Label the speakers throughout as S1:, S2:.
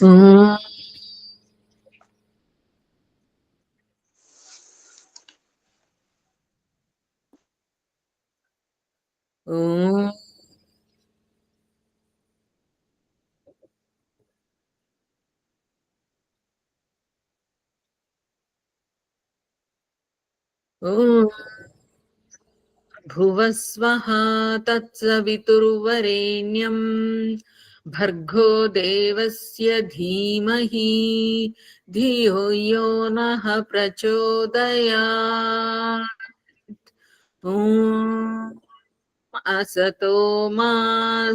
S1: ఓం భువస్వః తత్సవితుర్వరేణ్యం భర్గో దేవస్య ధీమహి ధియో యో నః ప్రచోదయాత్. ఓం అసతో మా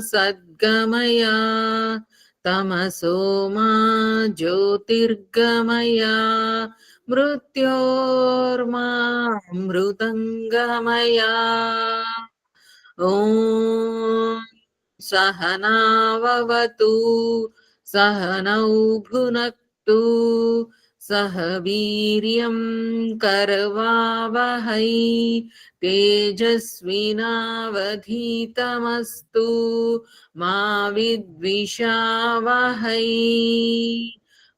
S1: సద్గమయ తమసో మా జ్యోతిర్గమయ మృత్యోర్మా మృదంగమయ. ఓం సహనావతు సహనౌ భునక్తు సహ వీర్యం కర్వావహై తేజస్వినావధీతమస్తు మా విద్విషావహై.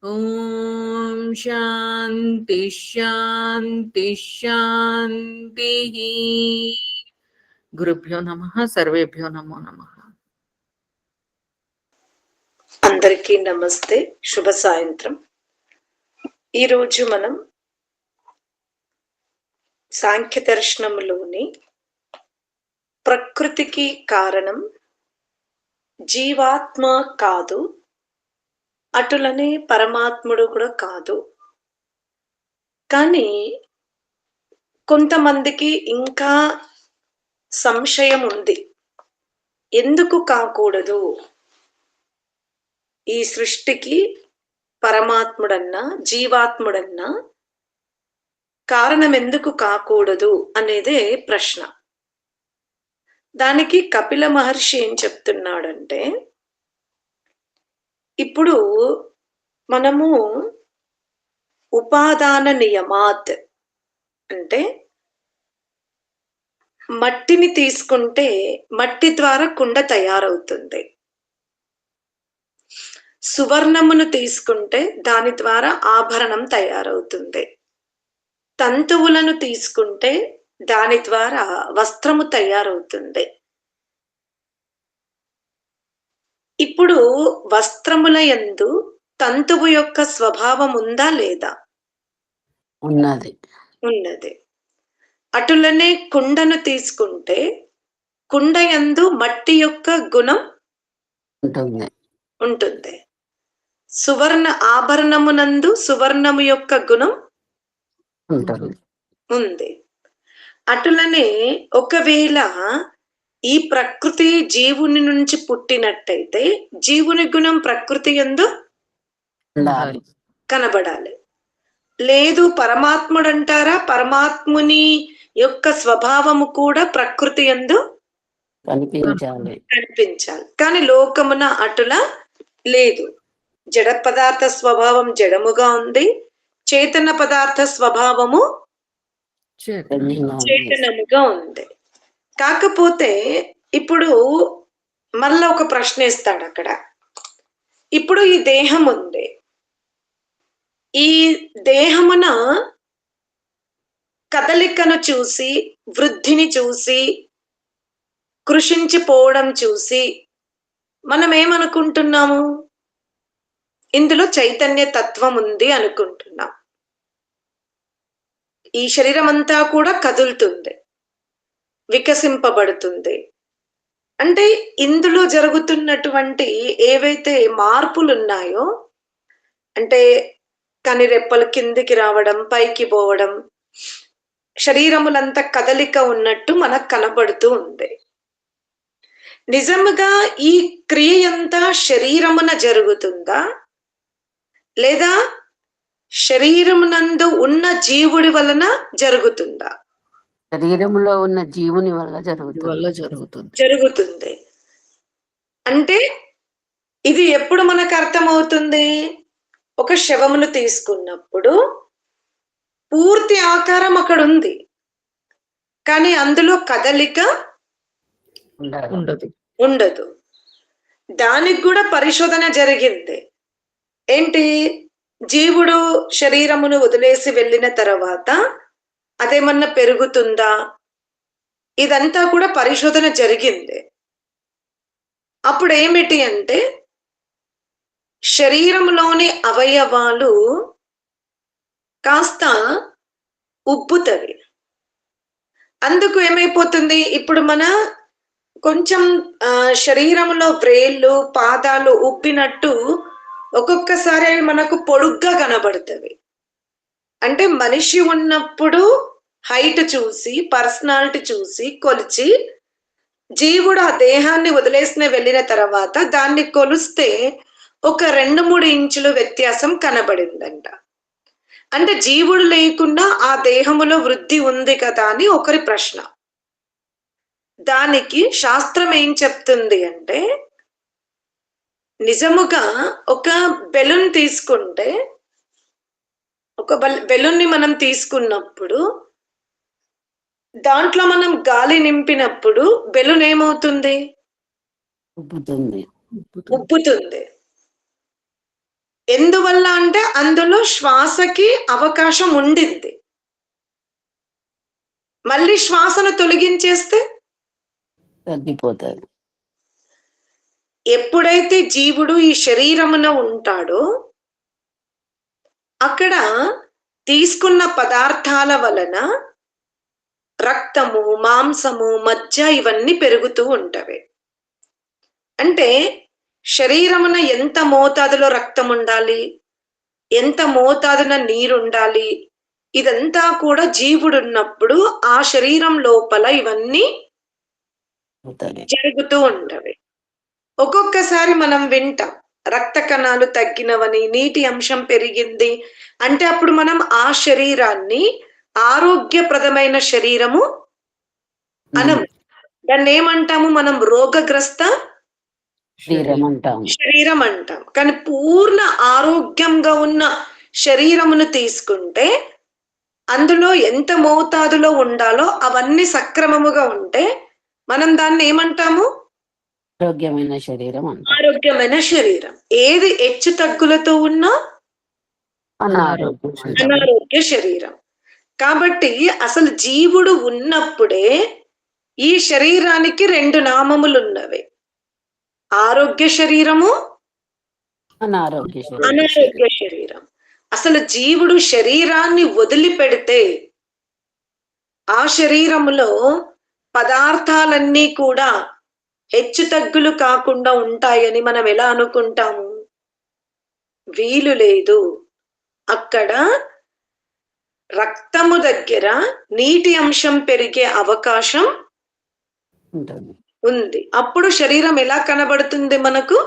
S1: ఓం శాంతి శాంతి శాంతి. గురుభ్యో నమః. సర్వేభ్యో నమో నమః.
S2: అందరికీ నమస్తే, శుభ సాయంత్రం. ఈరోజు మనం సాంఖ్య దర్శనములోని ప్రకృతికి కారణం జీవాత్మ కాదు, అటులనే పరమాత్ముడు కూడా కాదు. కానీ కొంతమందికి ఇంకా సంశయం ఉంది, ఎందుకు కాకూడదు ఈ సృష్టికి పరమాత్ముడన్నా జీవాత్ముడన్నా కారణం ఎందుకు కాకూడదు అనేదే ప్రశ్న. దానికి కపిల మహర్షి ఏం చెప్తున్నాడంటే, ఇప్పుడు మనము ఉపాదాన నియమాత్ అంటే మట్టిని తీసుకుంటే మట్టి ద్వారా కుండ తయారవుతుంది. సువర్ణమును తీసుకుంటే దాని ద్వారా ఆభరణం తయారవుతుంది. తంతువులను తీసుకుంటే దాని ద్వారా వస్త్రము తయారవుతుంది. ఇప్పుడు వస్త్రముల యందు తంతువు యొక్క స్వభావం ఉందా లేదా?
S1: ఉన్నది.
S2: ఉన్నది. అటులనే కుండను తీసుకుంటే కుండ యందు మట్టి యొక్క గుణం ఉంటుంది. సువర్ణ ఆభరణమునందు సువర్ణము యొక్క గుణం ఉంది. అటులనే ఒకవేళ ఈ ప్రకృతి జీవుని నుంచి పుట్టినట్టయితే జీవుని గుణం ప్రకృతి యందు కనబడాలి. లేదు పరమాత్ముడు అంటారా, పరమాత్ముని యొక్క స్వభావము కూడా ప్రకృతి యందు కనిపించాలి. కానీ లోకమున అటులా లేదు. జడ పదార్థ స్వభావం జడముగా ఉంది, చేతన పదార్థ స్వభావము చేతనముగా ఉంది. కాకపోతే ఇప్పుడు మళ్ళా ఒక ప్రశ్న ఇస్తాడు అక్కడ. ఇప్పుడు ఈ దేహం ఉంది, ఈ దేహమున కదలికను చూసి, వృద్ధిని చూసి, కృషించిపోవడం చూసి మనం ఏమనుకుంటున్నాము? ఇందులో చైతన్య తత్వం ఉంది అనుకుంటున్నాం. ఈ శరీరం అంతా కూడా కదులుతుంది, వికసింపబడుతుంది. అంటే ఇందులో జరుగుతున్నటువంటి ఏవైతే మార్పులు ఉన్నాయో, అంటే కనిరెప్పలు కిందికి రావడం, పైకి పోవడం, శరీరములంతా కదలిక ఉన్నట్టు మనకు కనబడుతూ ఉంది. నిజముగా ఈ క్రియ అంతా శరీరమున జరుగుతుందా, లేదా శరీరమునందు ఉన్న జీవుడి వలన జరుగుతుందా?
S1: శరీరంలో ఉన్న జీవుని వల్ల జరుగుతుంది.
S2: అంటే ఇది ఎప్పుడు మనకు అర్థమవుతుంది? ఒక శవమును తీసుకున్నప్పుడు పూర్తి ఆకారం అక్కడ ఉంది, కానీ అందులో కదలిక ఉండదు. దానికి కూడా పరిశోధన జరిగింది. ఏంటి, జీవుడు శరీరమును వదిలేసి వెళ్ళిన తర్వాత అదేమన్నా పెరుగుతుందా, ఇదంతా కూడా పరిశోధన జరిగింది. అప్పుడు ఏమిటి అంటే శరీరంలోని అవయవాలు కాస్త ఉబ్బుతవి. అందుకు ఏమైపోతుంది, ఇప్పుడు మన కొంచెం శరీరంలో వ్రేళ్ళు పాదాలు ఉబ్బినట్టు ఒక్కొక్కసారి అవి మనకు పొడుగ్గా కనబడుతవి. అంటే మనిషి ఉన్నప్పుడు హైట్ చూసి పర్సనాలిటీ చూసి కొలిచి జీవుడు ఆ దేహాన్ని వదిలేసిన వెళ్ళిన తర్వాత దాన్ని కొలిస్తే ఒక 2-3 ఇంచులు వ్యత్యాసం కనబడిందంట. అంటే జీవుడు లేకుండా ఆ దేహములో వృద్ధి ఉంది కదా అని ఒకరి ప్రశ్న. దానికి శాస్త్రం ఏం చెప్తుంది అంటే, నిజముగా ఒక బెలూన్ తీసుకుంటే, ఒక బెలూన్ని మనం తీసుకున్నప్పుడు దాంట్లో మనం గాలి నింపినప్పుడు బెలూన్ ఏమవుతుంది,
S1: ఉబ్బుతుంది.
S2: ఉబ్బుతుంది. ఎందువల్ల అంటే అందులో శ్వాసకి అవకాశం ఉండింది. మళ్ళీ శ్వాసను తొలగించేస్తే
S1: తగ్గిపోతుంది.
S2: ఎప్పుడైతే జీవుడు ఈ శరీరమున ఉంటాడో అక్కడ తీసుకున్న పదార్థాల వలన రక్తము మాంసము మజ్జ ఇవన్నీ పెరుగుతూ ఉంటవి. అంటే శరీరమున ఎంత మోతాదులో రక్తం ఉండాలి, ఎంత మోతాదున నీరు ఉండాలి, ఇదంతా కూడా జీవుడు ఉన్నప్పుడు ఆ శరీరం లోపల ఇవన్నీ జరుగుతూ ఉంటవి. ఒక్కొక్కసారి మనం వింటాం రక్త కణాలు తగ్గినవని, నీటి అంశం పెరిగింది అంటే అప్పుడు మనం ఆ శరీరాన్ని ఆరోగ్యప్రదమైన శరీరము అనం. దాన్ని ఏమంటాము మనం, రోగగ్రస్త
S1: శరీరం అంటాం.
S2: శరీరం అంటాం. కానీ పూర్ణ ఆరోగ్యంగా ఉన్న శరీరమును తీసుకుంటే అందులో ఎంత మోతాదులో ఉండాలో అవన్నీ సక్రమముగా ఉంటే మనం దాన్ని ఏమంటాము,
S1: ఆరోగ్యమైన శరీరం అంటాం.
S2: ఆరోగ్యమైన శరీరం. ఏది హెచ్చు తగ్గులతో ఉన్నా అనారోగ్య శరీరం. కాబట్టి అసలు జీవుడు ఉన్నప్పుడే ఈ శరీరానికి 2 నామములు ఉన్నవి, ఆరోగ్య శరీరము, అనారోగ్య శరీరం. అసలు జీవుడు శరీరాన్ని వదిలిపెడితే ఆ శరీరములో పదార్థాలన్నీ కూడా హెచ్చు తగ్గులు కాకుండా ఉంటాయని మనం ఎలా అనుకుంటాము, వీలు లేదు. అక్కడ రక్తము దగ్గర నీటి అంశం పెరిగే అవకాశం ఉంది. అప్పుడు శరీరం ఎలా కనబడుతుంది, మనకు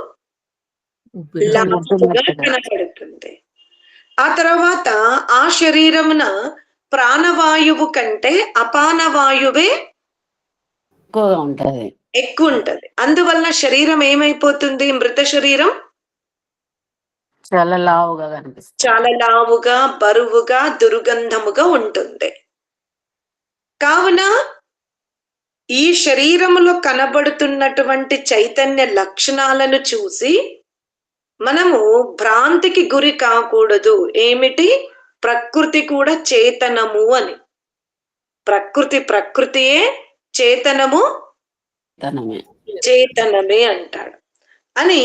S2: లావుగా కనబడుతుంది. ఆ తర్వాత ఆ శరీరమున ప్రాణవాయువు కంటే అపానవాయువే ఎక్కువ ఉంటది. అందువల్ల శరీరం ఏమైపోతుంది, మృత శరీరం
S1: చాలా లావుగా కనిపిస్తుంది,
S2: చాలా లావుగా బరువుగా దుర్గంధముగా ఉంటుంది. కావున ఈ శరీరములో కనబడుతున్నటువంటి చైతన్య లక్షణాలను చూసి మనము భ్రాంతికి గురి కాకూడదు. ఏమిటి, ప్రకృతి కూడా చేతనము అని. ప్రకృతియే, చేతనము చేతనమే అంటాడు. అని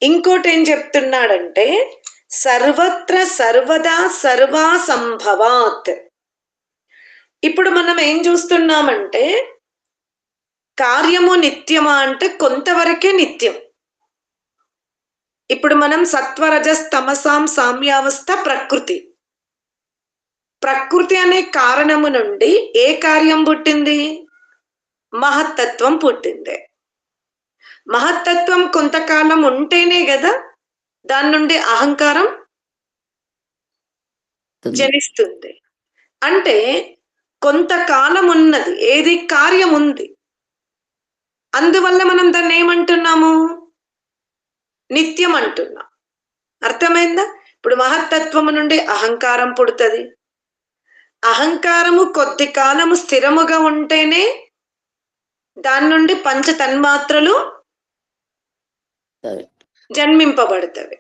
S2: ఇంకోటి ఏం చెప్తున్నాడంటే, సర్వత్ర సర్వదా సర్వా సంభవాత్. ఇప్పుడు మనం ఏం చూస్తున్నామంటే, కార్యము నిత్యమా అంటే కొంతవరకే నిత్యం. ఇప్పుడు మనం సత్వరజస్తమసాం సామ్యావస్థ ప్రకృతి అనే కారణము నుండి ఏ కార్యం పుట్టింది, మహత్తత్వం పుట్టింది. మహత్తత్వం కొంతకాలం ఉంటేనే కదా దాని నుండి అహంకారం జనిస్తుంది. అంటే కొంతకాలం ఉన్నది, ఏది కార్యం ఉంది. అందువల్ల మనం దాన్ని ఏమంటున్నాము, నిత్యం అంటున్నాం. అర్థమైందా? ఇప్పుడు మహత్తత్వము నుండి అహంకారం పుడుతుంది. అహంకారము కొద్ది కాలము స్థిరముగా ఉంటేనే దాని నుండి పంచ తన్మాత్రలు జన్మింపబడుతవి.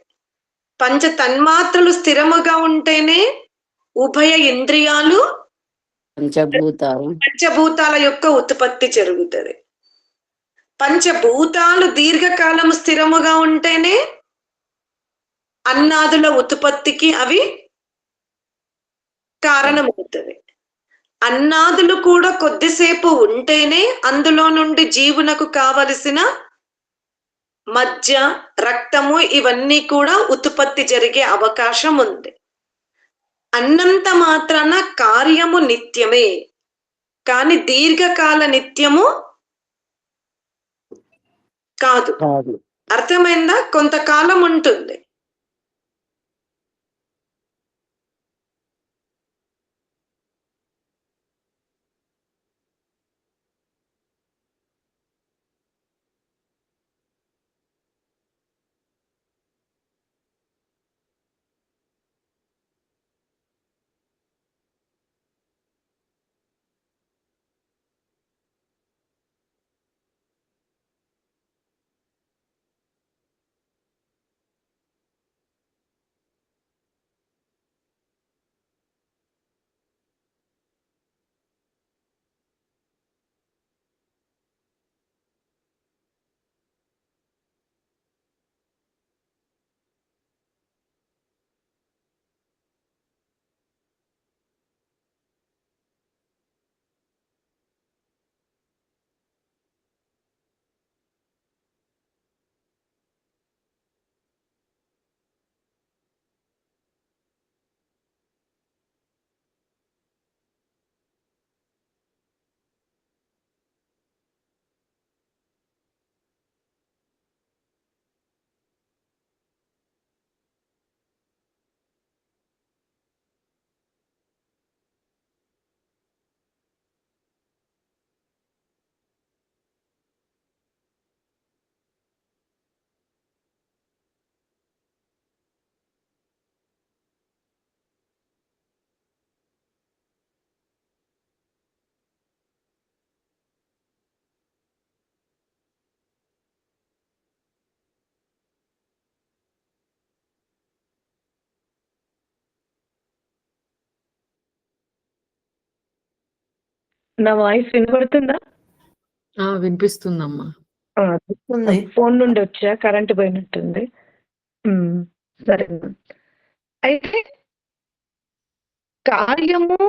S2: పంచ తన్మాత్రలు స్థిరముగా ఉంటేనే ఉభయ ఇంద్రియాలు
S1: పంచభూతాలు
S2: పంచభూతాల యొక్క ఉత్పత్తి జరుగుతుంది. పంచభూతాలు దీర్ఘకాలం స్థిరముగా ఉంటేనే అన్నాదుల ఉత్పత్తికి అవి కారణమవుతుంది. అన్నాదులు కూడా కొద్దిసేపు ఉంటేనే అందులో నుండి జీవునకు కావలసిన మధ్య, రక్తము ఇవన్నీ కూడా ఉత్పత్తి జరిగే అవకాశం ఉంది. అన్నంత మాత్రాన కార్యము నిత్యమే, కానీ దీర్ఘకాల నిత్యము కాదు. అర్థమైందా? కొంతకాలం ఉంటుంది.
S3: నా వాయిస్ వినబడుతుందా?
S4: వినిపిస్తుందమ్మా.
S3: ఫోన్ నుండి వచ్చా, కరెంట్ పోయినట్టుంది. సరే. అయితే కార్యము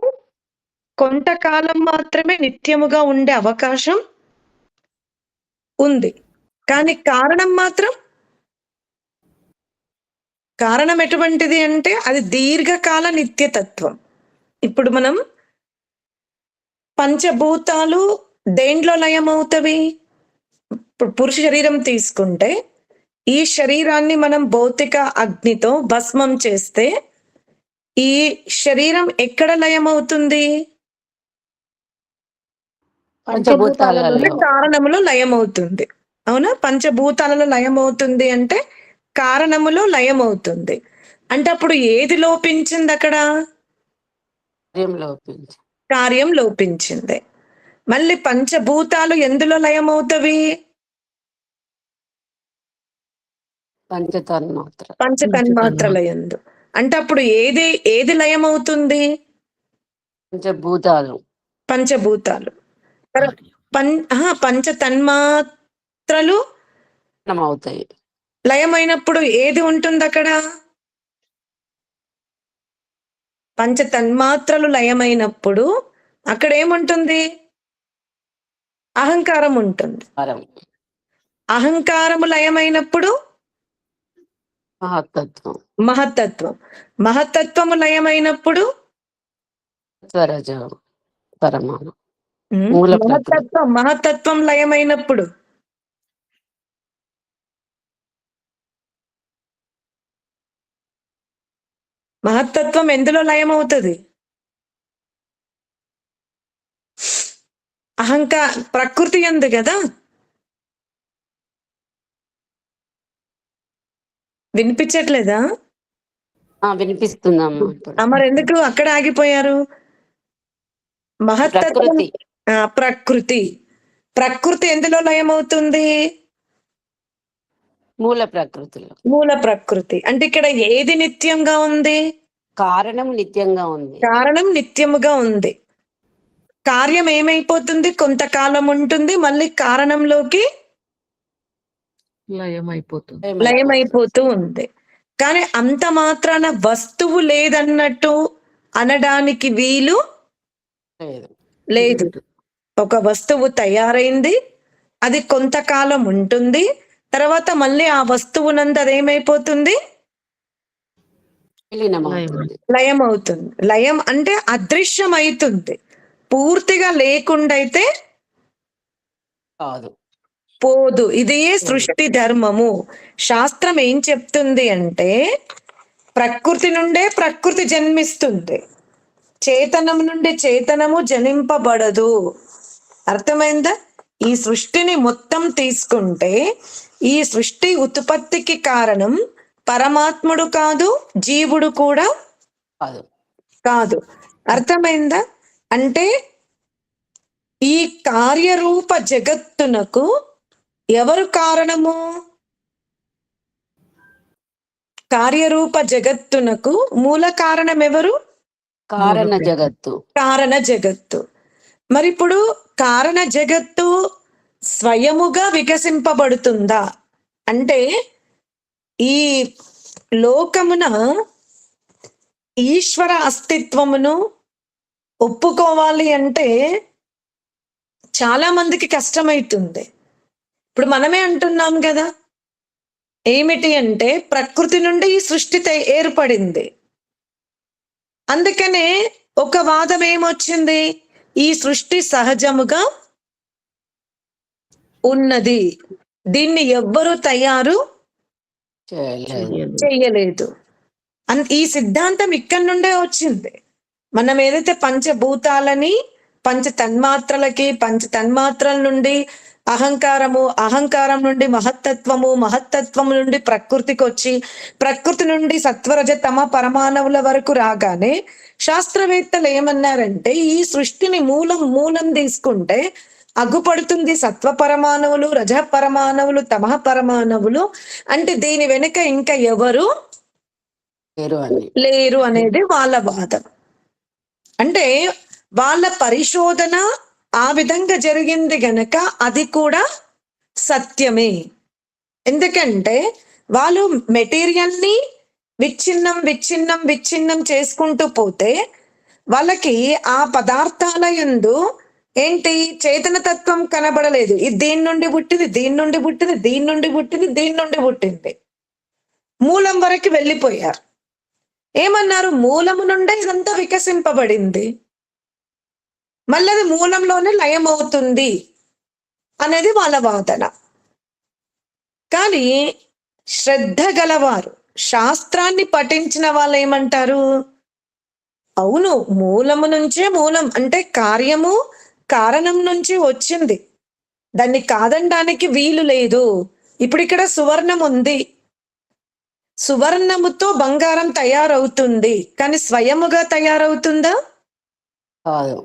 S3: కొంతకాలం మాత్రమే నిత్యముగా ఉండే అవకాశం ఉంది, కానీ కారణం మాత్రం కారణం ఎటువంటిది అంటే అది దీర్ఘకాల నిత్యతత్వం. ఇప్పుడు మనం పంచభూతాలు దేంట్లో లయమవుతవి? ఇప్పుడు పురుష శరీరం తీసుకుంటే ఈ శరీరాన్ని మనం భౌతిక అగ్నితో భస్మం చేస్తే ఈ శరీరం ఎక్కడ లయమవుతుంది?
S1: పంచభూతాలలో
S3: కారణములో లయమవుతుంది. అవునా? పంచభూతాలలో లయమవుతుంది అంటే కారణములో లయమవుతుంది. అంటే అప్పుడు ఏది లోపించింది అక్కడ? కార్యం లోపించింది. మళ్ళీ పంచభూతాలు ఎందులో లయమవుతవి? పంచతన్మాత్రల యందు. అంటే అప్పుడు ఏది లయమవుతుంది? పంచభూతాలు. పంచతన్మాత్రలు
S1: అవుతాయి.
S3: లయమైనప్పుడు ఏది ఉంటుంది అక్కడ? పంచతన్మాత్రలు లయమైనప్పుడు అక్కడ ఏముంటుంది? అహంకారం ఉంటుంది. అహంకారము లయమైనప్పుడు మహత్తత్వము లయమైనప్పుడు మహత్తత్వం లయమైనప్పుడు మహత్తత్వం ఎందులో లయమవుతుంది? ప్రకృతి యందు కదా. వినిపించట్లేదా?
S1: వినిపిస్తుందమ్మా.
S3: మరి ఎందుకు అక్కడ ఆగిపోయారు? మహత్తత్వం ప్రకృతి ఎందులో లయమవుతుంది?
S1: మూల ప్రకృతిలో
S3: మూల ప్రకృతి. అంటే ఇక్కడ ఏది నిత్యంగా ఉంది?
S1: కారణం నిత్యంగా ఉంది.
S3: కారణం నిత్యముగా ఉంది. కార్యం ఏమైపోతుంది? కొంతకాలం ఉంటుంది, మళ్ళీ కారణంలోకి లయమైపోతూ ఉంది. కానీ అంత మాత్రాన వస్తువు లేదన్నట్టు అనడానికి వీలు
S1: లేదు.
S3: లేదు. ఒక వస్తువు తయారైంది, అది కొంతకాలం ఉంటుంది, తర్వాత మళ్ళీ ఆ వస్తువునందు అదేమైపోతుంది?
S1: విలీనమవుతుంది.
S3: లయం అవుతుంది. లయం అంటే అదృశ్యమైతుంది. పూర్తిగా లేకుండా అయితే
S1: కాదు.
S3: పోదు. ఇదే సృష్టి ధర్మము. శాస్త్రం ఏం చెప్తుంది అంటే ప్రకృతి నుండే ప్రకృతి జన్మిస్తుంది, చేతనం నుండి చేతనము జనింపబడదు. అర్థమైందా? ఈ సృష్టిని మొత్తం తీసుకుంటే ఈ సృష్టి ఉత్పత్తికి కారణం పరమాత్ముడు కాదు, జీవుడు కూడా
S1: కాదు.
S3: కాదు. అర్థమైందా? అంటే ఈ కార్యరూప జగత్తునకు ఎవరు కారణము? కార్యరూప జగత్తునకు మూల కారణం ఎవరు?
S1: కారణ జగత్తు.
S3: కారణ జగత్తు. మరి ఇప్పుడు కారణ జగత్తు స్వయముగా వికసింపబడుతుందా అంటే ఈ లోకమున ఈశ్వర అస్తిత్వమును ఒప్పుకోవాలి అంటే చాలా మందికి కష్టమైతుంది. ఇప్పుడు మనమే అంటున్నాం కదా, ఏమిటి అంటే ప్రకృతి నుండి ఈ సృష్టి ఏర్పడింది. అందుకనే ఒక వాదం ఏమొచ్చింది? ఈ సృష్టి సహజముగా ఉన్నది, దీన్ని ఎవ్వరూ తయారు చెయ్యలేదు. ఈ సిద్ధాంతం ఇక్కడి నుండే వచ్చింది. మనం ఏదైతే పంచభూతాలని పంచ తన్మాత్రల నుండి అహంకారము, అహంకారం నుండి మహత్తత్వము, మహత్తత్వం నుండి ప్రకృతికి వచ్చి, ప్రకృతి నుండి సత్వరజ తమ పరమాణువుల వరకు రాగానే శాస్త్రవేత్తలు ఏమన్నారంటే ఈ సృష్టిని మూలం తీసుకుంటే అగ్గుపడుతుంది సత్వ పరమాణువులు, రజ పరమాణువులు, తమః పరమాణువులు. అంటే దీని వెనుక ఇంకా ఎవరు లేరు అనేది వాళ్ళ వాదం. అంటే వాళ్ళ పరిశోధన ఆ విధంగా జరిగింది గనక అది కూడా సత్యమే. ఎందుకంటే వాళ్ళు మెటీరియల్ని విచ్ఛిన్నం చేసుకుంటూ పోతే వాళ్ళకి ఆ పదార్థాల యందు ఏంటి చైతన్యతత్వం కనబడలేదు. ఇది దీని నుండి పుట్టింది, దీని నుండి పుట్టింది, దీని నుండి పుట్టింది, దీని నుండి పుట్టింది, మూలం వరకు వెళ్ళిపోయారు. ఏమన్నారు? మూలము నుండే ఇదంతా వికసింపబడింది, మళ్ళీ అది మూలంలోనే లయం అవుతుంది అనేది వాళ్ళ వాదన. కానీ శ్రద్ధ గలవారు, శాస్త్రాన్ని పఠించిన వాళ్ళు ఏమంటారు? అవును, మూలము నుంచే మూలం అంటే కార్యము కారణం నుంచి వచ్చింది, దాన్ని కాదనడానికి వీలు లేదు. ఇప్పుడు ఇక్కడ సువర్ణం ఉంది, సువర్ణముతో బంగారం తయారవుతుంది, కానీ స్వయముగా తయారవుతుందా? కాదు.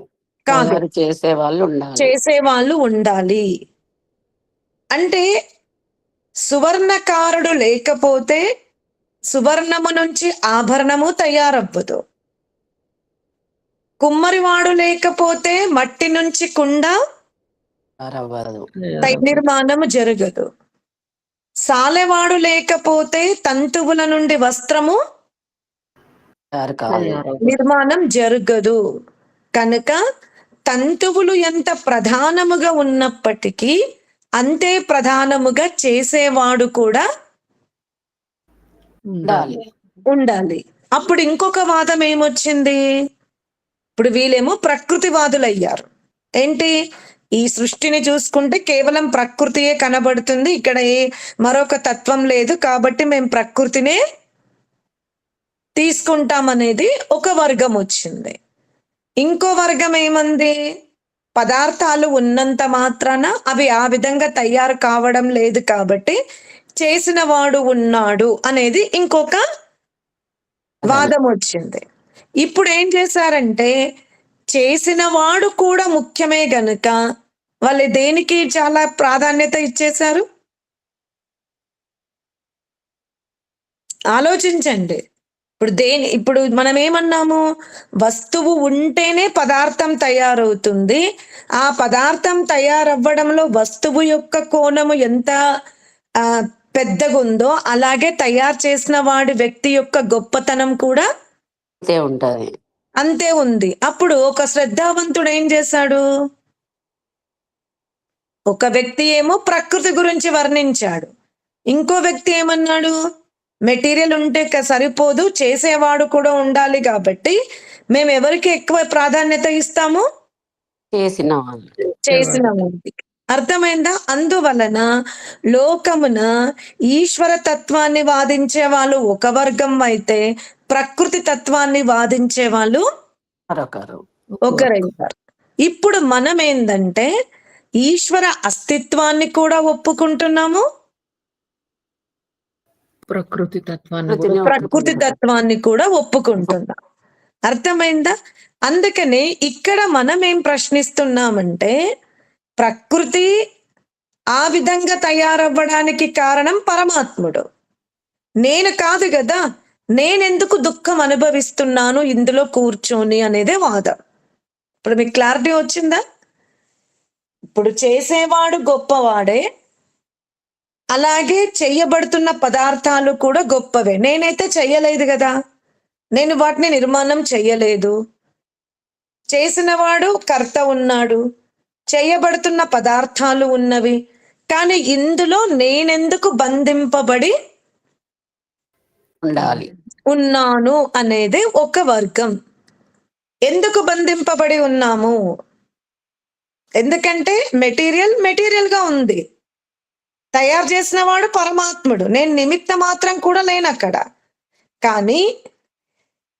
S3: చేసేవాళ్ళు ఉండాలి. అంటే సువర్ణకారుడు లేకపోతే సువర్ణము నుంచి ఆభరణము తయారవ్వదు. కుమ్మరివాడు లేకపోతే మట్టి నుంచి కుండ నిర్మాణము జరగదు. సాలెవాడు లేకపోతే తంతువుల నుండి వస్త్రము నిర్మాణం జరగదు. కనుక తంతువులు ఎంత ప్రధానముగా ఉన్నప్పటికీ అంతే ప్రధానముగా చేసేవాడు కూడా ఉండాలి. అప్పుడు ఇంకొక వాదం ఏమొచ్చింది? ఇప్పుడు వీళ్ళేమో ప్రకృతివాదులు అయ్యారు. ఏంటి? ఈ సృష్టిని చూసుకుంటే కేవలం ప్రకృతియే కనబడుతుంది, ఇక్కడ మరొక తత్వం లేదు, కాబట్టి మేము ప్రకృతినే తీసుకుంటామనేది ఒక వర్గం వచ్చింది. ఇంకో వర్గం ఏమంది? పదార్థాలు ఉన్నంత మాత్రాన అవి ఆ విధంగా తయారు కావడం లేదు, కాబట్టి చేసిన వాడు ఉన్నాడు అనేది ఇంకొక వాదం వచ్చింది. ఇప్పుడు ఏం చేశారంటే చేసిన వాడు కూడా ముఖ్యమే గనుక వాళ్ళు దేనికి చాలా ప్రాధాన్యత ఇచ్చేశారు? ఆలోచించండి. ఇప్పుడు మనం ఏమన్నాము, వస్తువు ఉంటేనే పదార్థం తయారవుతుంది. ఆ పదార్థం తయారవ్వడంలో వస్తువు యొక్క కోణము ఎంత ఆ పెద్దగుందో అలాగే తయారు చేసిన వాడి వ్యక్తి యొక్క గొప్పతనం కూడా
S1: అంతే ఉంటది.
S3: అంతే ఉంది. అప్పుడు ఒక శ్రద్ధావంతుడు ఏం చేశాడు, ఒక వ్యక్తి ఏమో ప్రకృతి గురించి వర్ణించాడు, ఇంకో వ్యక్తి ఏమన్నాడు, మెటీరియల్ ఉంటే సరిపోదు, చేసేవాడు కూడా ఉండాలి, కాబట్టి మేము ఎవరికి ఎక్కువ ప్రాధాన్యత ఇస్తాము,
S1: చేసిన వాళ్ళు.
S3: చేసిన వాడికి. అర్థమైందా? అందువలన లోకమున ఈశ్వర తత్వాన్ని వాదించే వాళ్ళు ఒక వర్గం అయితే ప్రకృతి తత్వాన్ని వాదించే వాళ్ళు
S1: మరొకరు.
S3: ఒకరైతారు. ఇప్పుడు మనం ఏందంటే ఈశ్వర అస్తిత్వాన్ని కూడా ఒప్పుకుంటున్నాము,
S4: ప్రకృతి
S3: ప్రకృతి తత్వాన్ని కూడా ఒప్పుకుంటున్నాం. అర్థమైందా? అందుకనే ఇక్కడ మనం ఏం ప్రశ్నిస్తున్నామంటే, ప్రకృతి ఆ విధంగా తయారవ్వడానికి కారణం పరమాత్ముడు, నేను కాదు కదా. నేనెందుకు దుఃఖం అనుభవిస్తున్నాను ఇందులో కూర్చొని అనేదే వాదం. ఇప్పుడు మీకు క్లారిటీ వచ్చిందా? ఇప్పుడు చేసేవాడు గొప్పవాడే, అలాగే చెయ్యబడుతున్న పదార్థాలు కూడా గొప్పవే. నేనైతే చెయ్యలేదు కదా, నేను వాటిని నిర్మాణం చెయ్యలేదు. చేసినవాడు కర్త ఉన్నాడు, చేయబడుతున్న పదార్థాలు ఉన్నవి. కానీ ఇందులో నేనెందుకు బంధింపబడి
S1: ఉండాలి.
S3: ఉన్నాను అనేది ఒక వర్గం. ఎందుకు బంధింపబడి ఉన్నాము? ఎందుకంటే మెటీరియల్ గా ఉంది, తయారు చేసిన వాడు పరమాత్ముడు, నేను నిమిత్త మాత్రం కూడా లేను అక్కడ. కానీ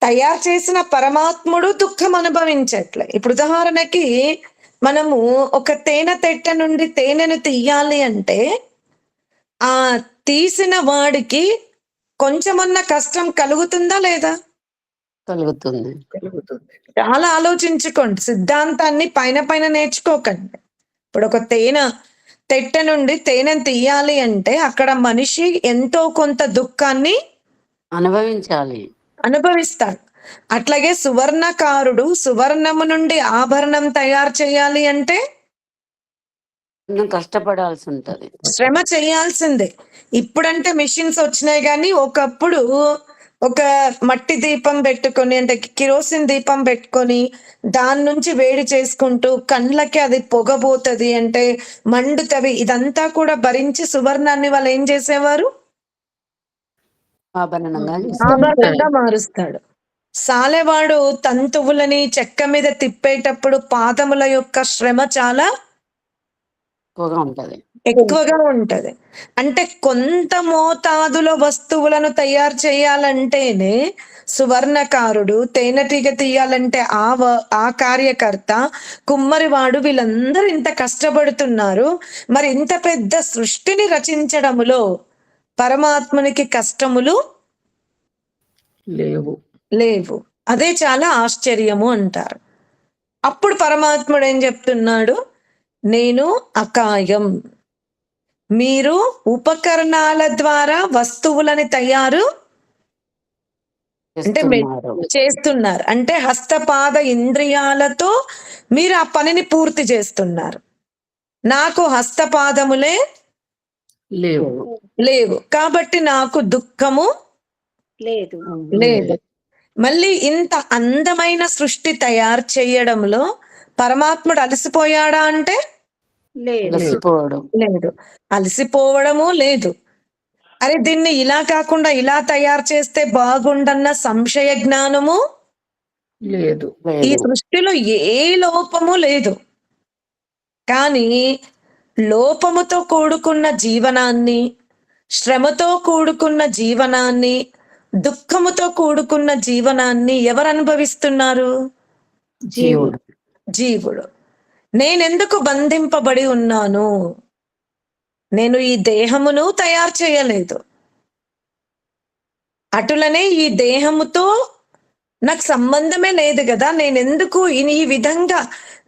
S3: తయారు చేసిన పరమాత్ముడు దుఃఖం అనుభవించట్లే. ఇప్పుడు ఉదాహరణకి మనము ఒక తేనె తెట్ట నుండి తేనెను తీయాలి అంటే ఆ తీసిన వాడికి కొంచెమన్నా కష్టం కలుగుతుందా లేదా?
S1: కలుగుతుంది.
S3: చాలా ఆలోచించుకోండి, సిద్ధాంతాన్ని పైన నేర్చుకోకండి. ఇప్పుడు ఒక తెట్ట నుండి తేనెను తీయాలి అంటే అక్కడ మనిషి ఎంతో కొంత దుఃఖాన్ని అనుభవిస్తాడు. అట్లాగే సువర్ణకారుడు సువర్ణము నుండి ఆభరణం తయారు చేయాలి అంటే
S1: కష్టపడాల్సి ఉంటది,
S3: శ్రమ చేయాల్సిందే. ఇప్పుడంటే మిషన్స్ వచ్చినాయి, కానీ ఒకప్పుడు ఒక మట్టి దీపం పెట్టుకొని, అంటే కిరోసిన్ దీపం పెట్టుకొని దాని నుంచి వేడి చేసుకుంటూ కండ్లకి అది పొగబోతది అంటే మండుతవి, ఇదంతా కూడా భరించి సువర్ణాన్ని వాళ్ళు ఏం చేసేవారు, ఆభరణంగా మారుస్తాడు. సాలెవాడు తంతువులని చెక్క మీద తిప్పేటప్పుడు పాదముల యొక్క శ్రమ చాలా ఎక్కువగా ఉంటది. అంటే కొంత మోతాదులో వస్తువులను తయారు చేయాలంటేనే సువర్ణకారుడు, తేనెటీగ తీయాలంటే ఆ కార్యకర్త, కుమ్మరివాడు, వీళ్ళందరూ ఇంత కష్టపడుతున్నారు. మరి ఇంత పెద్ద సృష్టిని రచించడములో పరమాత్మునికి కష్టములు లేవు. అదే చాలా ఆశ్చర్యము అంటారు. అప్పుడు పరమాత్ముడు ఏం చెప్తున్నాడు, నేను అకాయం, మీరు ఉపకరణాల ద్వారా వస్తువులని తయారు అంటే చేస్తున్నారు, అంటే హస్తపాద ఇంద్రియాలతో మీరు ఆ పనిని పూర్తి చేస్తున్నారు. నాకు హస్తపాదములే లేవు కాబట్టి నాకు దుఃఖము లేదు. మళ్ళీ ఇంత అందమైన సృష్టి తయారు చేయడంలో పరమాత్ముడు అలసిపోయాడా అంటే లేదు, అలసిపోవడము లేదు. అరే దీన్ని ఇలా కాకుండా ఇలా తయారు చేస్తే బాగుండన్న సంశయ జ్ఞానము లేదు. ఈ సృష్టిలో ఏ లోపము లేదు. కానీ లోపముతో కూడుకున్న జీవనాన్ని, శ్రమతో కూడుకున్న జీవనాన్ని, దుఃఖముతో కూడుకున్న జీవనాన్ని ఎవరు అనుభవిస్తున్నారు? జీవుడు. నేనెందుకు బంధింపబడి ఉన్నాను? నేను ఈ దేహమును తయారు చేయలేదు, అటులనే ఈ దేహముతో నాకు సంబంధమే లేదు కదా. నేనెందుకు ఈ విధంగా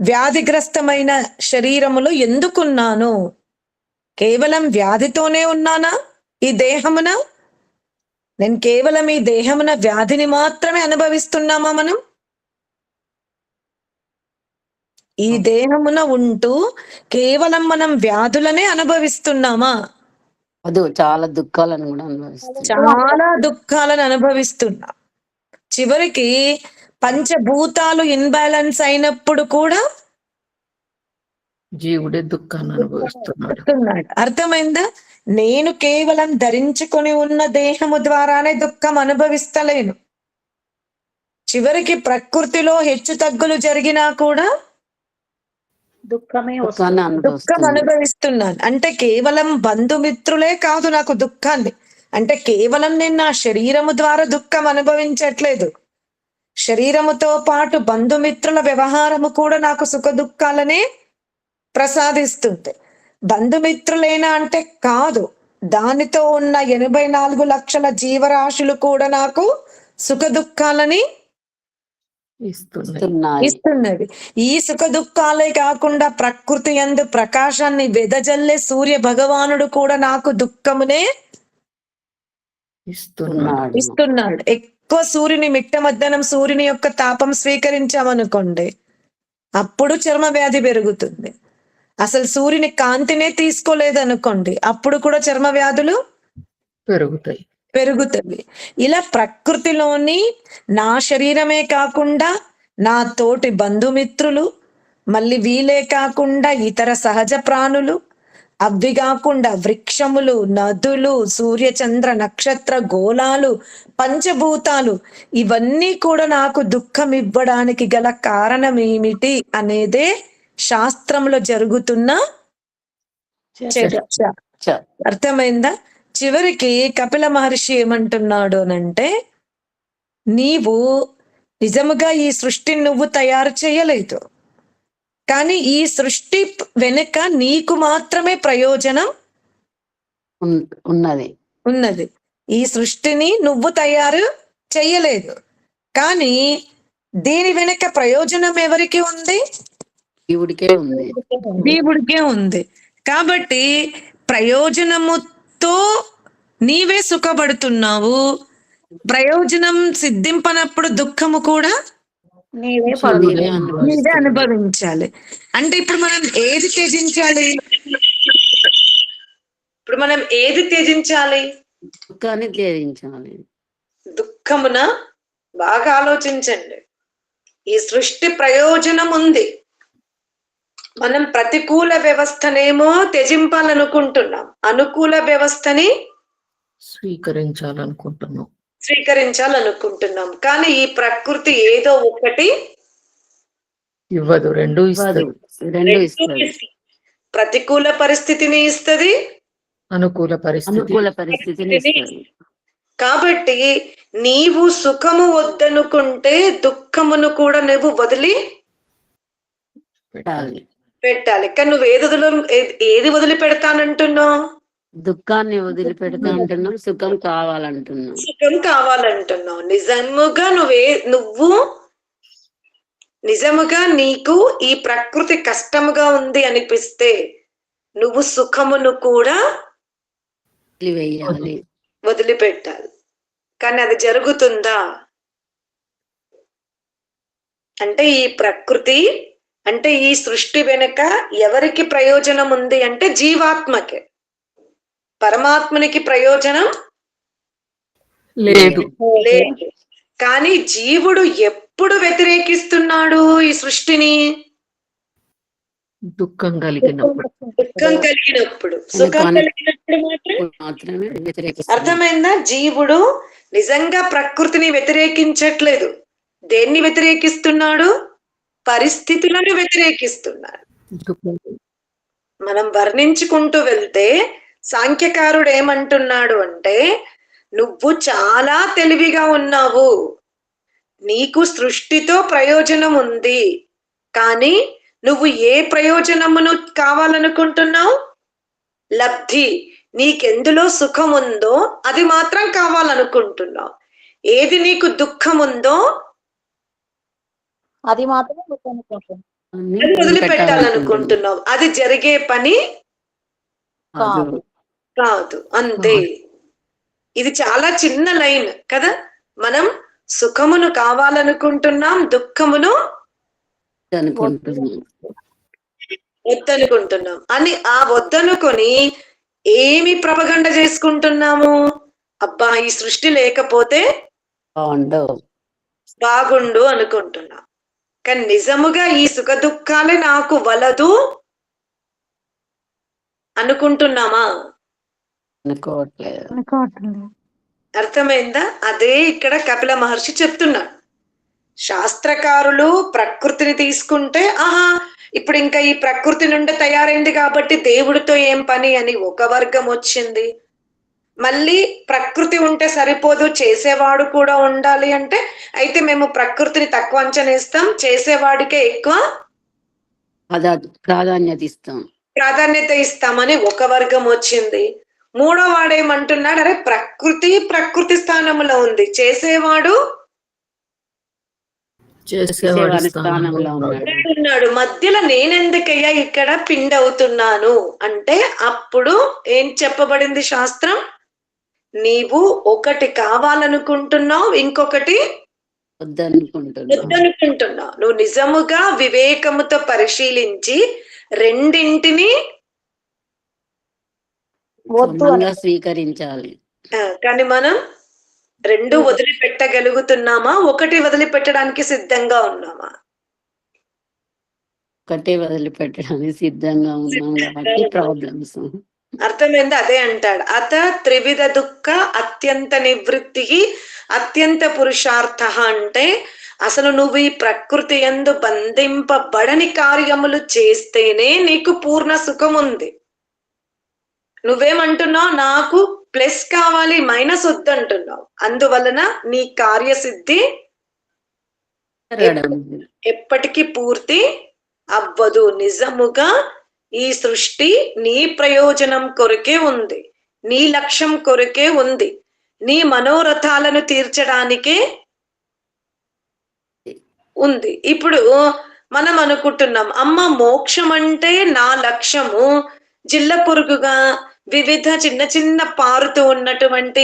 S3: వ్యాధిగ్రస్తమైన శరీరములో ఎందుకున్నాను? కేవలం వ్యాధితోనే ఉన్నానా ఈ దేహమున? నేను కేవలం ఈ దేహమున వ్యాధిని మాత్రమే అనుభవిస్తున్నామా మనం? ఈ దేహమున ఉంటూ కేవలం మనం వ్యాధులనే అనుభవిస్తున్నామా?
S1: అది చాలా దుఃఖాలను కూడా అనుభవిస్తుంది.
S3: చాలా దుఃఖాలను అనుభవిస్తున్నాం. చివరికి పంచభూతాలు ఇన్బ్యాలెన్స్ అయినప్పుడు కూడా
S4: జీవుడే దుఃఖాన్ని అనుభవిస్తున్నాడు.
S3: అర్థమైందా? నేను కేవలం ధరించుకొని ఉన్న దేహము ద్వారానే దుఃఖం అనుభవిస్తలేను. చివరికి ప్రకృతిలో హెచ్చు తగ్గులు జరిగినా కూడా
S1: దుఃఖాన్ని
S3: దుఃఖం
S1: అనుభవిస్తుంది.
S3: అనుభవిస్తున్నాను. అంటే కేవలం బంధుమిత్రులే కాదు నాకు దుఃఖాన్ని, అంటే కేవలం నేను నా శరీరము ద్వారా దుఃఖం అనుభవించట్లేదు. శరీరముతో పాటు బంధుమిత్రుల వ్యవహారము కూడా నాకు సుఖ దుఃఖాలనే ప్రసాదిస్తుంది. బంధుమిత్రులేనా అంటే కాదు, దానితో ఉన్న 84 లక్షల జీవరాశులు కూడా నాకు సుఖ దుఃఖాలని ఇస్తున్నది. ఈ సుఖ దుఃఖాలే కాకుండా ప్రకృతి యందు ప్రకాశాన్ని వెదజల్లే సూర్య భగవానుడు కూడా నాకు దుఃఖమునే ఇస్తున్నాడు. ఎక్కువ సూర్యుని మిట్ట మధ్యాహ్నం సూర్యుని యొక్క తాపం స్వీకరించామనుకోండి, అప్పుడు చర్మ వ్యాధి పెరుగుతుంది. అసలు సూర్యుని కాంతినే తీసుకోలేదనుకోండి, అప్పుడు కూడా చర్మ వ్యాధులు పెరుగుతుంది. ఇలా ప్రకృతిలోని నా శరీరమే కాకుండా నా తోటి బంధుమిత్రులు, మళ్ళీ వీలే కాకుండా ఇతర సహజ ప్రాణులు, అవి కాకుండా వృక్షములు, నదులు, సూర్య చంద్ర నక్షత్ర గోళాలు, పంచభూతాలు, ఇవన్నీ కూడా నాకు దుఃఖం ఇవ్వడానికి గల కారణం ఏమిటి అనేదే శాస్త్రంలో జరుగుతున్న చర్చ. అర్థమైందా? చివరికి కపిల మహర్షి ఏమంటున్నాడు అనంటే, నీవు నిజముగా ఈ సృష్టిని నువ్వు తయారు చేయలేదు, కానీ ఈ సృష్టి వెనుక నీకు మాత్రమే ప్రయోజనం ఉన్నది. ఈ సృష్టిని నువ్వు తయారు చెయ్యలేదు, కానీ దీని వెనుక ప్రయోజనం ఎవరికి ఉంది? దేవుడికే ఉంది. కాబట్టి ప్రయోజనముతో నీవే సుఖపడుతున్నావు. ప్రయోజనం సిద్ధింపనప్పుడు దుఃఖము కూడా నీవే అనుభవించాలి. అంటే ఇప్పుడు మనం ఏది త్యజించాలి?
S1: దుఃఖాన్ని త్యజించాలి.
S2: దుఃఖమున బాగా ఆలోచించండి. ఈ సృష్టి ప్రయోజనం ఉంది, మనం ప్రతికూల వ్యవస్థనేమో త్యజింపాలనుకుంటున్నాం, అనుకూల వ్యవస్థని స్వీకరించాలనుకుంటున్నాం. కానీ ఈ ప్రకృతి ఏదో ఒకటి
S4: ఇవ్వదు, రెండు ఇస్తుంది.
S2: ప్రతికూల పరిస్థితిని ఇస్తుంది,
S4: అనుకూల పరిస్థితిని
S2: ఇస్తుంది. కాబట్టి నీవు సుఖము వద్దనుకుంటే దుఃఖమును కూడా నువ్వు వదిలి పెట్టాలి. కానీ నువ్వు ఏది వదిలి పెడతానంటున్నావు?
S1: దుఃఖాన్ని వదిలిపెడతా అంటున్నాం, సుఖం కావాలంటున్నావు. నిజముగా నీకు ఈ ప్రకృతి కష్టముగా ఉంది అనిపిస్తే నువ్వు సుఖమును కూడా వదిలిపెట్టాలి. కానీ అది జరుగుతుందా? అంటే ఈ ప్రకృతి అంటే ఈ సృష్టి వెనుక ఎవరికి ప్రయోజనం ఉంది అంటే జీవాత్మకే. పరమాత్మనికి ప్రయోజనం
S4: లేదు.
S2: కానీ జీవుడు ఎప్పుడు వ్యతిరేకిస్తున్నాడు ఈ సృష్టిని?
S4: దుఃఖం కలిగినప్పుడు,
S2: సుఖం కలిగినప్పుడు మాత్రమే అర్థమైందా? జీవుడు నిజంగా ప్రకృతిని వ్యతిరేకించట్లేదు. దేన్ని వ్యతిరేకిస్తున్నాడు? పరిస్థితులను వ్యతిరేకిస్తున్నాడు. మనం వర్ణించుకుంటూ వెళ్తే సాంఖ్యకారుడు ఏమంటున్నాడు అంటే, నువ్వు చాలా తెలివిగా ఉన్నావు, నీకు సృష్టితో ప్రయోజనం ఉంది, కానీ నువ్వు ఏ ప్రయోజనమును కావాలనుకుంటున్నావు? లబ్ధి. నీకెందులో సుఖం ఉందో అది మాత్రం కావాలనుకుంటున్నావు. ఏది నీకు దుఃఖం ఉందో
S5: అది మాత్రమే
S2: వదిలిపెట్టాలనుకుంటున్నావు. అది జరిగే పని కాదు. అంతే. ఇది చాలా చిన్న లైన్ కదా. మనం సుఖమును కావాలనుకుంటున్నాం, దుఃఖమును వద్దనుకుంటున్నాం అని ఆ వద్దనుకొని ఏమి ప్రపగండ చేసుకుంటున్నాము? అబ్బా ఈ సృష్టి లేకపోతే బాగుండు అనుకుంటున్నాం. కానీ నిజముగా ఈ సుఖ దుఃఖాలే నాకు వలదు అనుకుంటున్నామా? అర్థమైందా? అదే ఇక్కడ కపిల మహర్షి చెప్తున్నాడు. శాస్త్రకారులు ప్రకృతిని తీసుకుంటే ఆహా ఇప్పుడు ఇంకా ఈ ప్రకృతి నుండి తయారైంది కాబట్టి దేవుడితో ఏం పని అని ఒక వర్గం వచ్చింది. మళ్ళీ ప్రకృతి ఉంటే సరిపోదు, చేసేవాడు కూడా ఉండాలి అంటే అయితే మేము ప్రకృతిని తక్కువ అంచనేస్తాం, చేసేవాడికే ఎక్కువ ప్రాధాన్యత ఇస్తామని ఒక వర్గం వచ్చింది. మూడో వాడేమంటున్నాడు, అరే ప్రకృతి స్థానంలో ఉంది, చేసేవాడు ఉన్నాడు, మధ్యలో నేనెందుకయ్యా ఇక్కడ పిండి అవుతున్నాను అంటే అప్పుడు ఏం చెప్పబడింది శాస్త్రం? నీవు ఒకటి కావాలనుకుంటున్నావు, ఇంకొకటి వద్దనుకుంటున్నావు. నువ్వు నిజముగా వివేకముతో పరిశీలించి రెండింటిని
S1: స్వీకరించాలి.
S2: కానీ మనం రెండు వదిలిపెట్టగలుగుతున్నామా? ఒకటి వదిలిపెట్టడానికి సిద్ధంగా ఉన్నామా?
S1: ఒకటే వదిలిపెట్టడానికి సిద్ధంగా ఉన్నాం కాబట్టి ప్రాబ్లమ్స్.
S2: అర్థమైంది? అదే అంటాడు, అత త్రివిధ దుఃఖ అత్యంత నివృత్తి అత్యంత పురుషార్థ అంటే అసలు నువ్వు ఈ ప్రకృతి యందు బంధింపబడని కార్యములు చేస్తేనే నీకు పూర్ణ సుఖం ఉంది. నువ్వేమంటున్నావు? నాకు ప్లస్ కావాలి, మైనస్ వద్దంటున్నావు. అందువలన నీ కార్యసిద్ధి ఎప్పటికీ పూర్తి అవ్వదు. నిజముగా ఈ సృష్టి నీ ప్రయోజనం కొరకే ఉంది, నీ లక్ష్యం కొరకే ఉంది, నీ మనోరథాలను తీర్చడానికే ఉంది. ఇప్పుడు మనం అనుకుంటున్నాం, అమ్మ మోక్షం అంటే నా లక్ష్యము జిల్ల పురుగుగా వివిధ చిన్న చిన్న పారుతూ ఉన్నటువంటి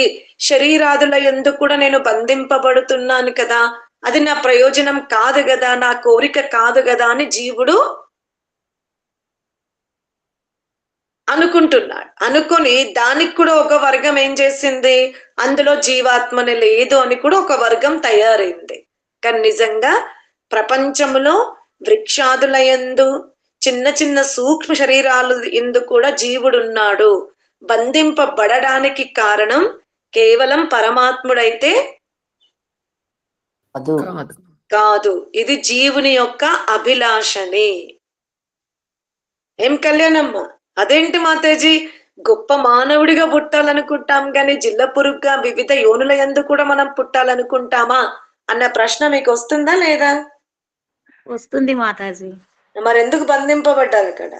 S2: శరీరాదుల యందు కూడా నేను బంధింపబడుతున్నాను కదా, అది నా ప్రయోజనం కాదు కదా, నా కోరిక కాదు కదా అని జీవుడు అనుకుంటున్నాడు. అనుకొని దానికి కూడా ఒక వర్గం ఏం చేసింది, అందులో జీవాత్మని లేదు అని కూడా ఒక వర్గం తయారైంది. కానీ నిజంగా ప్రపంచంలో వృక్షాదుల యందు చిన్న చిన్న సూక్ష్మ శరీరాలు ఎందు కూడా జీవుడున్నాడు. బంధింపబడడానికి కారణం కేవలం పరమాత్ముడైతే కాదు, ఇది జీవుని యొక్క అభిలాషని. ఏం కళ్యాణమ్మ? అదేంటి మాతాజీ, గొప్ప మానవుడిగా పుట్టాలనుకుంటాం కానీ జిల్ల పురుగుగా వివిధ యోనుల యందు కూడా మనం పుట్టాలనుకుంటామా అన్న ప్రశ్న మీకు వస్తుందా లేదా?
S5: వస్తుంది మాతాజీ.
S2: మరెందుకు బంధింపబడ్డారు అక్కడ?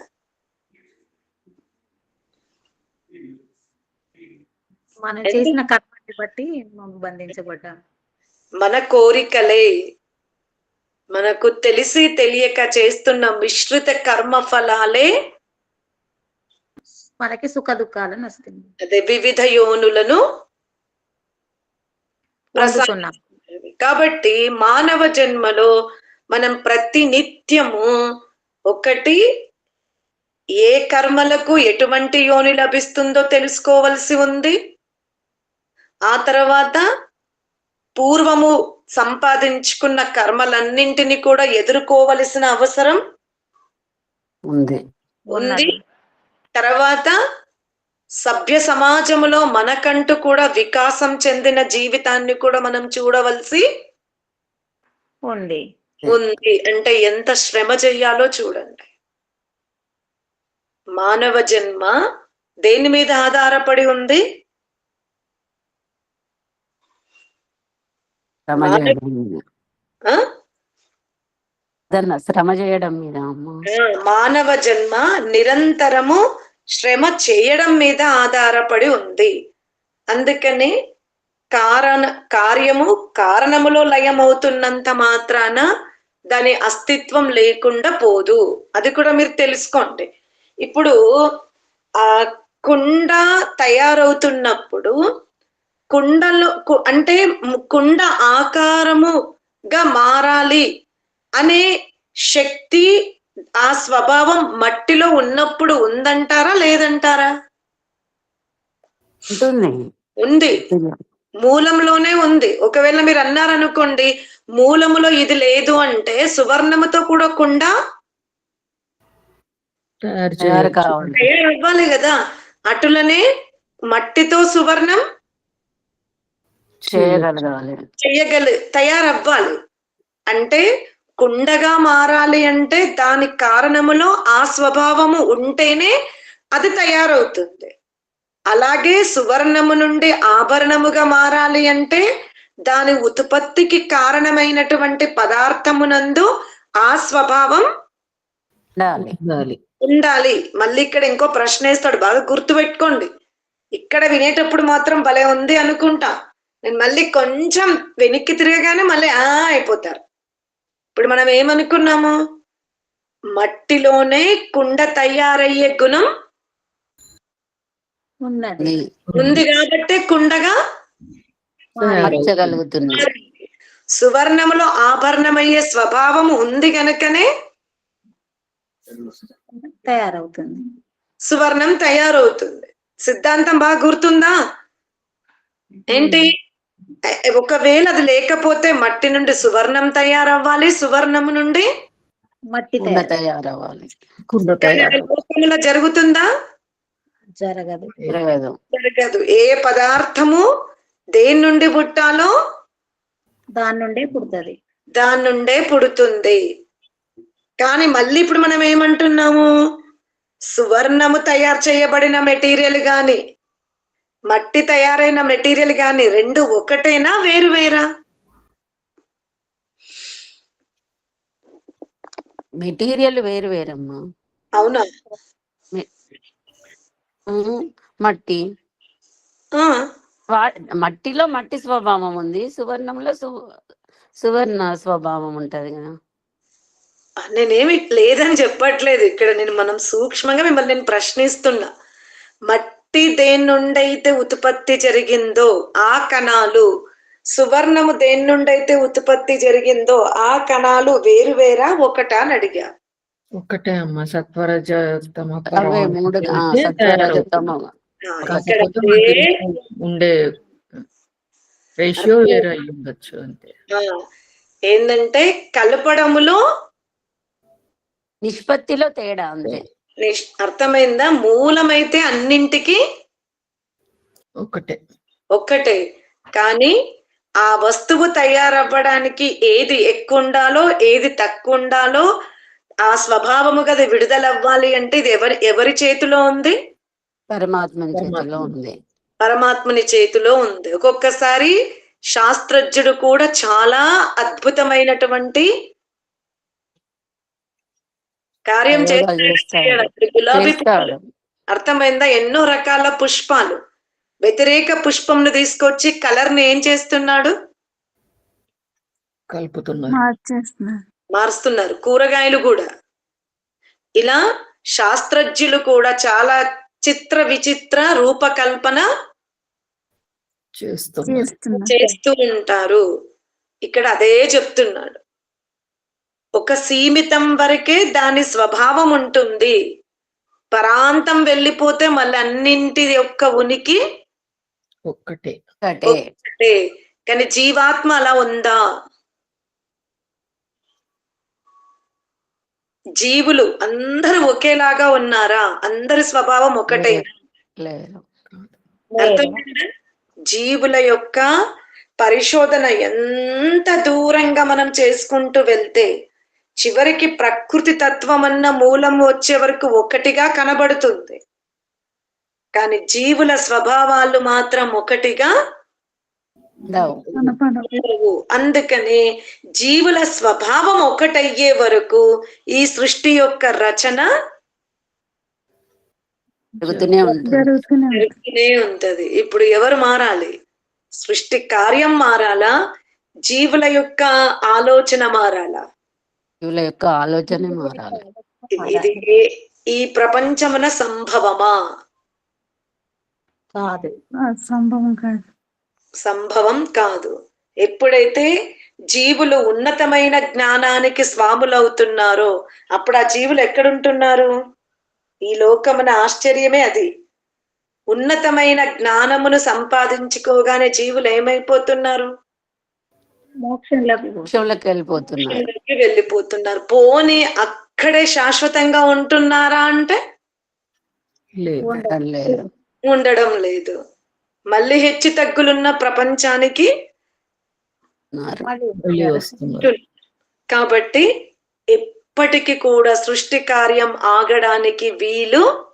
S5: మనం చేసిన కర్మని బట్టి బంధించబడ్డాం.
S2: మన కోరికలే, మనకు తెలిసి తెలియక చేస్తున్న మిశ్రిత కర్మ ఫలాలే
S5: మనకి సుఖ దుఃఖాలను వస్తుంది.
S2: అదే వివిధ యోనులను కాబట్టి మానవ జన్మలో మనం ప్రతి నిత్యము ఒకటి ఏ కర్మలకు ఎటువంటి యోని లభిస్తుందో తెలుసుకోవలసి ఉంది. ఆ తర్వాత పూర్వము సంపాదించుకున్న కర్మలన్నింటినీ కూడా ఎదుర్కోవలసిన అవసరం ఉంది. తర్వాత సభ్య సమాజంలో మనకంటూ కూడా వికాసం చెందిన జీవితాన్ని కూడా మనం చూడవలసి ఉంది. అంటే ఎంత శ్రమ చెయ్యాలో చూడండి. మానవ జన్మ దేని మీద ఆధారపడి ఉంది?
S1: శ్రమ చేయడం మీద.
S2: మానవ జన్మ నిరంతరము శ్రమ చేయడం మీద ఆధారపడి ఉంది. అందుకని కార్యము కారణములో లయమవుతున్నంత మాత్రాన దాని అస్తిత్వం లేకుండా పోదు. అది కూడా మీరు తెలుసుకోండి. ఇప్పుడు ఆ కుండ తయారవుతున్నప్పుడు కుండలో అంటే కుండ ఆకారముగా మారాలి అనే శక్తి ఆ స్వభావం మట్టిలో ఉన్నప్పుడు ఉందంటారా లేదంటారా? ఉంది, మూలంలోనే ఉంది. ఒకవేళ మీరు అన్నారనుకోండి మూలములో ఇది లేదు అంటే సువర్ణముతో కూడా కుండ తయారవ్వాలి కదా. అటులనే మట్టితో సువర్ణం తయారవ్వాలి. అంటే కుండగా మారాలి అంటే దాని కారణములో ఆ స్వభావము ఉంటేనే అది తయారవుతుంది. అలాగే సువర్ణము నుండి ఆభరణముగా మారాలి అంటే దాని ఉత్పత్తికి కారణమైనటువంటి పదార్థమునందు ఆ స్వభావం ఉండాలి. మళ్ళీ ఇక్కడ ఇంకో ప్రశ్న వేస్తాడు, బాగా గుర్తు పెట్టుకోండి. ఇక్కడ వినేటప్పుడు మాత్రం భలే ఉంది అనుకుంటా, నేను మళ్ళీ కొంచెం వెనక్కి తిరగగానే మళ్ళీ అయిపోతారు. ఇప్పుడు మనం ఏమనుకున్నాము, మట్టిలోనే కుండ తయారయ్యే గుణం ఉంది కాబట్టి కుండగా సువర్ణములో ఆభరణమయ్యే స్వభావం ఉంది గనుకనే
S5: తయారవుతుంది,
S2: సువర్ణం తయారవుతుంది. సిద్ధాంతం బాగా గుర్తుందా? ఏంటి, ఒకవేళ అది లేకపోతే మట్టి నుండి సువర్ణం సువర్ణము నుండి
S5: మట్టి తయారవ్వాలి.
S2: లోకంలో జరుగుతుందా? జరగదు. ఏ పదార్థము దేని నుండి పుట్టాలో దాని నుండే పుడుతుంది. కానీ మళ్ళీ ఇప్పుడు మనం ఏమంటున్నాము, సువర్ణము తయారు చేయబడిన మెటీరియల్ గాని మట్టి తయారైన మెటీరియల్ గాని రెండు ఒకటేనా వేరు వేరా?
S6: మెటీరియల్ వేరు వేరమ్మా.
S2: అవునా?
S6: మట్టి మట్టిలో మట్టి స్వభావం ఉంది, సువర్ణంలో సువర్ణ స్వభావం ఉంటది కదా.
S2: నేనేమి లేదని చెప్పట్లేదు, ఇక్కడ మనం సూక్ష్మంగా మిమ్మల్ని నేను ప్రశ్నిస్తున్నా. మట్టి దేని నుండి అయితే ఉత్పత్తి జరిగిందో ఆ కణాలు, సువర్ణము దేని నుండి అయితే ఉత్పత్తి జరిగిందో ఆ కణాలు వేరు వేరా ఒకటా అని అడిగా.
S4: ఒకటే అమ్మ, సత్వరజ తమ ఉండే రేషియో వేరే అయి ఉండొచ్చు అంతే.
S2: ఏంటంటే కలపడములో
S6: నిష్పత్తిలో తేడా అంతే.
S2: అర్థమైందా? మూలమైతే అన్నింటికి ఒక్కటే, కానీ ఆ వస్తువు తయారవ్వడానికి ఏది ఎక్కువ ఉండాలో ఏది తక్కువ ఉండాలో ఆ స్వభావము కదా విడుదలవ్వాలి అంటే ఇది ఎవరి చేతిలో ఉంది?
S6: పరమాత్మని చేతిలో ఉంది.
S2: పరమాత్మని చేతిలో ఉంది. ఒక్కొక్కసారి శాస్త్రజ్ఞుడు కూడా చాలా అద్భుతమైనటువంటి కార్యం చేస్తాడు. గులాబీ పుష్పాలు, అర్థమైందా? ఎన్నో రకాల పుష్పాలు, వ్యతిరేక పుష్పంను తీసుకొచ్చి కలర్ ని ఏం చేస్తున్నాడు? మారుస్తున్నారు. కూరగాయలు కూడా ఇలా శాస్త్రజ్ఞులు కూడా చాలా చిత్ర విచిత్ర రూపకల్పన చేస్తూ ఉంటారు. ఇక్కడ అదే చెప్తున్నాడు, ఒక సీమితం వరకే దాని స్వభావం ఉంటుంది, పరాంతం వెళ్ళిపోతే మళ్ళీ అన్నింటి యొక్క ఉనికి ఒక్కటే. కానీ జీవాత్మ అలా ఉందా? జీవులు అందరూ ఒకేలాగా ఉన్నారా? అందరి స్వభావం ఒకటే. జీవుల యొక్క పరిశోధన ఎంత దూరంగా మనం చేసుకుంటూ వెళ్తే చివరికి ప్రకృతి తత్వం అన్న మూలం వచ్చే వరకు ఒకటిగా కనబడుతుంది, కానీ జీవుల స్వభావాలు మాత్రం ఒకటిగా. అందుకని జీవుల స్వభావం ఒకటయ్యే వరకు ఈ సృష్టి యొక్క రచన జరుగుతూనే ఉంటది. ఇప్పుడు ఎవరు మారాలి? సృష్టి కార్యం మారాలా? జీవుల యొక్క ఆలోచన మారాలా?
S6: జీవుల యొక్క ఆలోచన మారాలి.
S2: ఇది ఈ ప్రపంచమున సంభవమా?
S5: కాదు, సంభవం కాదు.
S2: సంభవం కాదు. ఎప్పుడైతే జీవులు ఉన్నతమైన జ్ఞానానికి స్వాములవుతున్నారో అప్పుడు ఆ జీవులు ఎక్కడుంటున్నారు? ఈ లోకమున ఆశ్చర్యమే అది. ఉన్నతమైన జ్ఞానమును సంపాదించుకోగానే జీవులు ఏమైపోతున్నారు?
S6: మోక్షంలోకి వెళ్ళిపోతున్నారు.
S2: మోక్షంలోకి వెళ్ళిపోతున్నారు. పోనీ అక్కడే శాశ్వతంగా ఉంటున్నారా అంటే
S4: లేదు.
S6: లేదు.
S2: ఉండడం లేదు. మళ్ళీ హెచ్చు తగ్గులున్న ప్రపంచానికి
S4: మళ్ళీ వస్తున్నారు.
S2: కాబట్టి ఎప్పటికీ కూడా సృష్టి కార్యం ఆగడానికి వీలు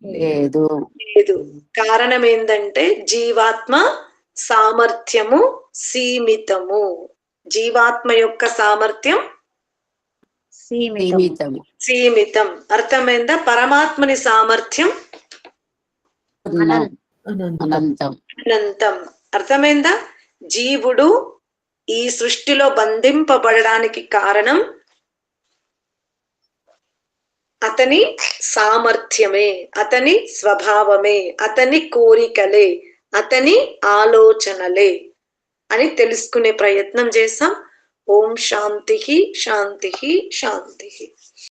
S6: లేదు.
S2: లేదు. కారణం ఏంటంటే జీవాత్మ సామర్థ్యము సీమితము. జీవాత్మ యొక్క సామర్థ్యం
S6: సీమితము.
S2: సీమితం. అర్థమైందా? పరమాత్మని సామర్థ్యం
S6: అనంతం.
S2: అనంతం. అర్థమైందా? జీవుడు ఈ సృష్టిలో బంధింపబడడానికి కారణం అతని సామర్థ్యమే, అతని స్వభావమే, అతని కోరికలే, అతని ఆలోచనలే అని తెలుసుకునే ప్రయత్నం చేస్తాం. ఓం శాంతి శాంతి శాంతి.